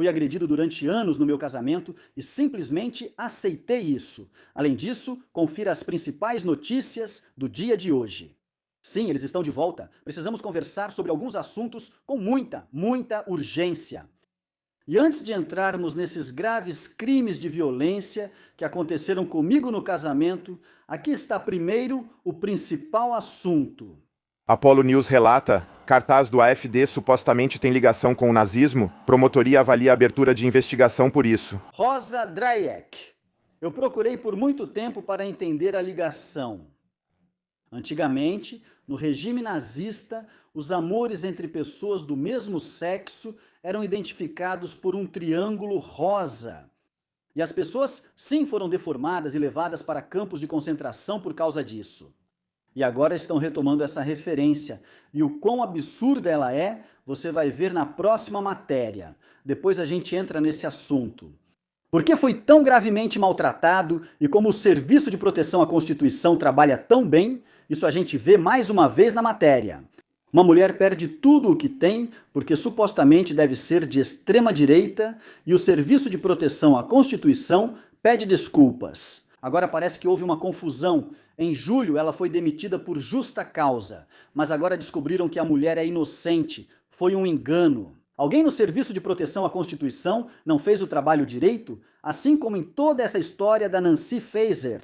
Fui agredido durante anos no meu casamento e simplesmente aceitei isso. Além disso, confira as principais notícias do dia de hoje. Sim, eles estão de volta. Precisamos conversar sobre alguns assuntos com muita urgência. E antes de entrarmos nesses graves crimes de violência que aconteceram comigo no casamento, aqui está primeiro o principal assunto. Apollo News relata: cartaz do AfD supostamente tem ligação com o nazismo. Promotoria avalia a abertura de investigação por isso. Rosa Dreieck. Eu procurei por muito tempo para entender a ligação. Antigamente, no regime nazista, os amores entre pessoas do mesmo sexo eram identificados por um triângulo rosa. E as pessoas sim foram deformadas e levadas para campos de concentração por causa disso. E agora estão retomando essa referência. E o quão absurda ela é, você vai ver na próxima matéria. Depois a gente entra nesse assunto. Por que foi tão gravemente maltratado e como o Serviço de Proteção à Constituição trabalha tão bem, isso a gente vê mais uma vez na matéria. Uma mulher perde tudo o que tem porque supostamente deve ser de extrema direita e o Serviço de Proteção à Constituição pede desculpas. Agora parece que houve uma confusão. Em julho ela foi demitida por justa causa, mas agora descobriram que a mulher é inocente. Foi um engano. Alguém no Serviço de Proteção à Constituição não fez o trabalho direito, assim como em toda essa história da Nancy Faeser.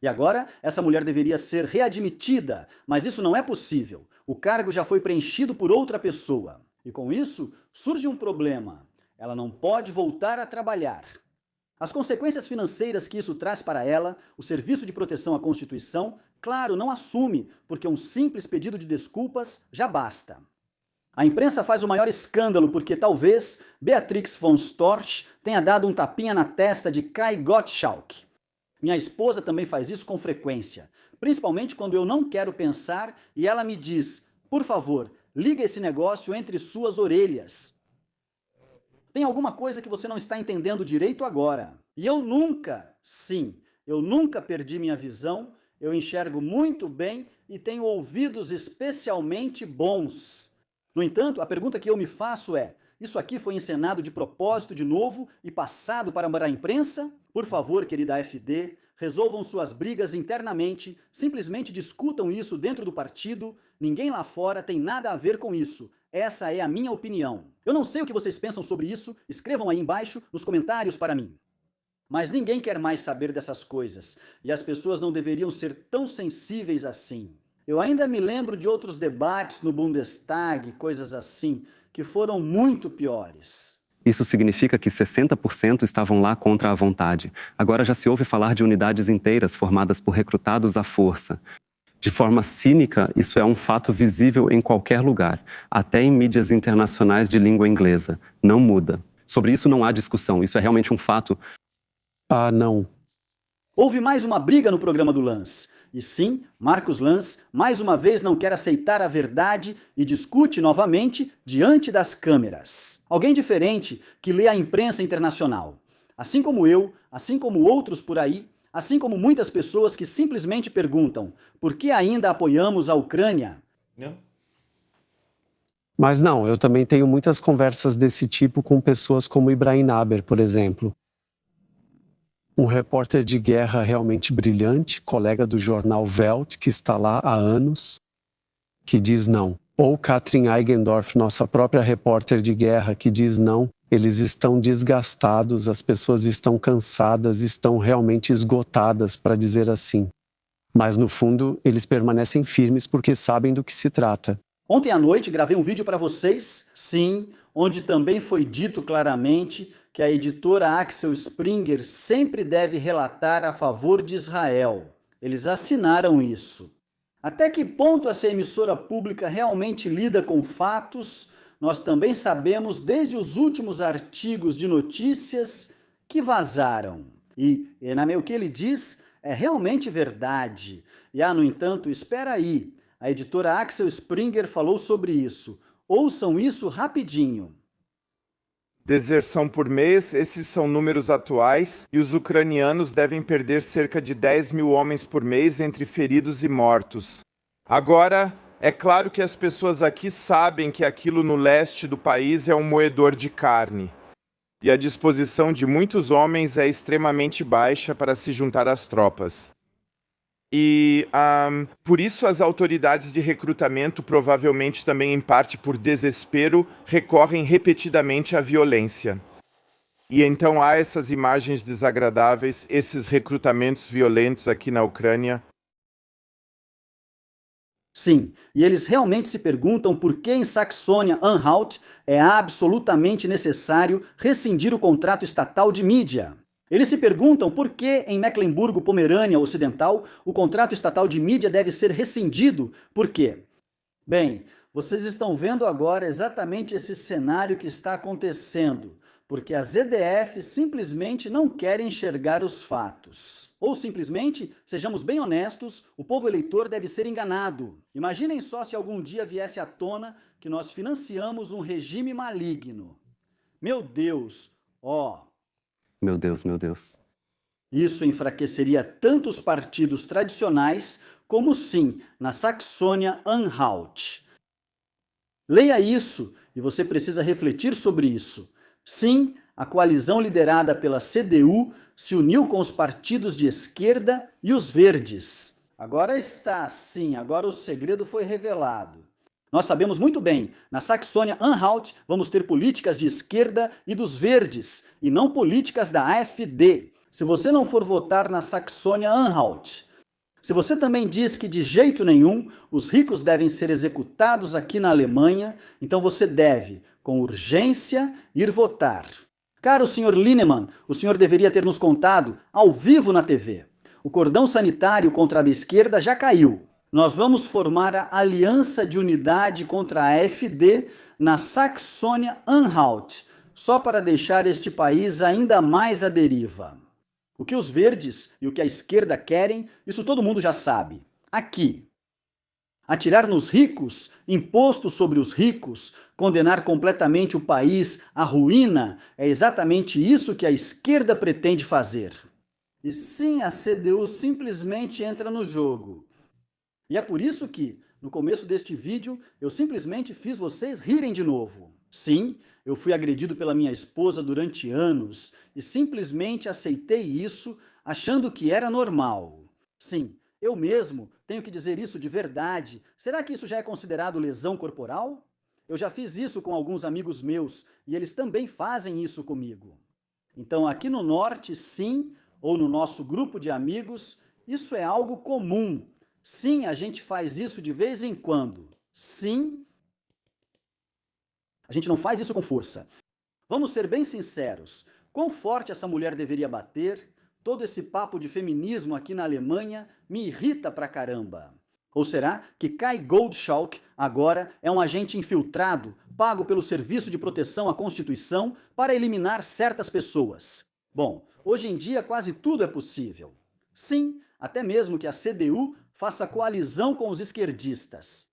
E agora, essa mulher deveria ser readmitida, mas isso não é possível. O cargo já foi preenchido por outra pessoa. E com isso, surge um problema. Ela não pode voltar a trabalhar. As consequências financeiras que isso traz para ela, o Serviço de Proteção à Constituição, claro, não assume, porque um simples pedido de desculpas já basta. A imprensa faz o maior escândalo porque talvez Beatrix von Storch tenha dado um tapinha na testa de Kai Gottschalk. Minha esposa também faz isso com frequência, principalmente quando eu não quero pensar e ela me diz: por favor, liga esse negócio entre suas orelhas. Tem alguma coisa que você não está entendendo direito agora. E eu nunca perdi minha visão, eu enxergo muito bem e tenho ouvidos especialmente bons. No entanto, a pergunta que eu me faço é: isso aqui foi encenado de propósito de novo e passado para a imprensa? Por favor, querida AfD, resolvam suas brigas internamente, simplesmente discutam isso dentro do partido, ninguém lá fora tem nada a ver com isso. Essa é a minha opinião. Eu não sei o que vocês pensam sobre isso, escrevam aí embaixo nos comentários para mim. Mas ninguém quer mais saber dessas coisas, e as pessoas não deveriam ser tão sensíveis assim. Eu ainda me lembro de outros debates no Bundestag, coisas assim, que foram muito piores. Isso significa que 60% estavam lá contra a vontade. Agora já se ouve falar de unidades inteiras formadas por recrutados à força. De forma cínica, isso é um fato visível em qualquer lugar, até em mídias internacionais de língua inglesa. Não muda. Sobre isso não há discussão, isso é realmente um fato. Ah, não. Houve mais uma briga no programa do Lanz. E sim, Marcos Lanz mais uma vez não quer aceitar a verdade e discute novamente diante das câmeras. Alguém diferente que lê a imprensa internacional. Assim como eu, assim como outros por aí, assim como muitas pessoas que simplesmente perguntam: por que ainda apoiamos a Ucrânia? Não. Mas não, eu também tenho muitas conversas desse tipo com pessoas como Ibrahim Naber, por exemplo. Um repórter de guerra realmente brilhante, colega do jornal Welt, que está lá há anos, que diz não. Ou Katrin Eigendorf, nossa própria repórter de guerra, que diz não. Eles estão desgastados, as pessoas estão cansadas, estão realmente esgotadas, para dizer assim. Mas no fundo, eles permanecem firmes porque sabem do que se trata. Ontem à noite gravei um vídeo para vocês, sim, onde também foi dito claramente que a editora Axel Springer sempre deve relatar a favor de Israel. Eles assinaram isso. Até que ponto essa emissora pública realmente lida com fatos, nós também sabemos desde os últimos artigos de notícias que vazaram. E o que ele diz é realmente verdade. E no entanto, espera aí, a editora Axel Springer falou sobre isso. Ouçam isso rapidinho. Deserção por mês, esses são números atuais, e os ucranianos devem perder cerca de 10 mil homens por mês entre feridos e mortos. Agora, é claro que as pessoas aqui sabem que aquilo no leste do país é um moedor de carne. e a disposição de muitos homens é extremamente baixa para se juntar às tropas. E por isso as autoridades de recrutamento, provavelmente também em parte por desespero, recorrem repetidamente à violência. E então há essas imagens desagradáveis, esses recrutamentos violentos aqui na Ucrânia. Sim, e eles realmente se perguntam por que em Saxônia-Anhalt é absolutamente necessário rescindir o contrato estatal de mídia. Eles se perguntam por que em Mecklemburgo-Pomerânia Ocidental o contrato estatal de mídia deve ser rescindido. Por quê? Bem, vocês estão vendo agora exatamente esse cenário que está acontecendo, porque as EDF simplesmente não querem enxergar os fatos. Ou simplesmente, sejamos bem honestos, o povo eleitor deve ser enganado. Imaginem só se algum dia viesse à tona que nós financiamos um regime maligno. Meu Deus, Meu Deus, meu Deus. Isso enfraqueceria tanto os partidos tradicionais, como sim, na Saxônia-Anhalt. Leia isso e você precisa refletir sobre isso. Sim, a coalizão liderada pela CDU se uniu com os partidos de esquerda e os verdes. Agora está, sim, agora o segredo foi revelado. Nós sabemos muito bem, na Saxônia-Anhalt vamos ter políticas de esquerda e dos verdes, e não políticas da AfD. Se você não for votar na Saxônia-Anhalt, se você também diz que de jeito nenhum os ricos devem ser executados aqui na Alemanha, então você deve, com urgência, ir votar. Caro Sr. Lineman, o senhor deveria ter nos contado, ao vivo na TV. O cordão sanitário contra a esquerda já caiu. Nós vamos formar a Aliança de Unidade contra a AfD na Saxônia-Anhalt, só para deixar este país ainda mais à deriva. O que os verdes e o que a esquerda querem, isso todo mundo já sabe. Aqui. Atirar nos ricos, imposto sobre os ricos, condenar completamente o país à ruína, é exatamente isso que a esquerda pretende fazer. E sim, a CDU simplesmente entra no jogo. E é por isso que, no começo deste vídeo, eu simplesmente fiz vocês rirem de novo. Sim, eu fui agredido pela minha esposa durante anos e simplesmente aceitei isso achando que era normal. Sim, eu mesmo tenho que dizer isso de verdade. Será que isso já é considerado lesão corporal? Eu já fiz isso com alguns amigos meus e eles também fazem isso comigo. Então aqui no norte, sim, ou no nosso grupo de amigos, isso é algo comum. Sim, a gente faz isso de vez em quando. Sim, a gente não faz isso com força. Vamos ser bem sinceros. Quão forte essa mulher deveria bater? Todo esse papo de feminismo aqui na Alemanha me irrita pra caramba. Ou será que Kai Goldschalk agora é um agente infiltrado, pago pelo Serviço de Proteção à Constituição para eliminar certas pessoas? Bom, hoje em dia quase tudo é possível. Sim, até mesmo que a CDU faça coalizão com os esquerdistas.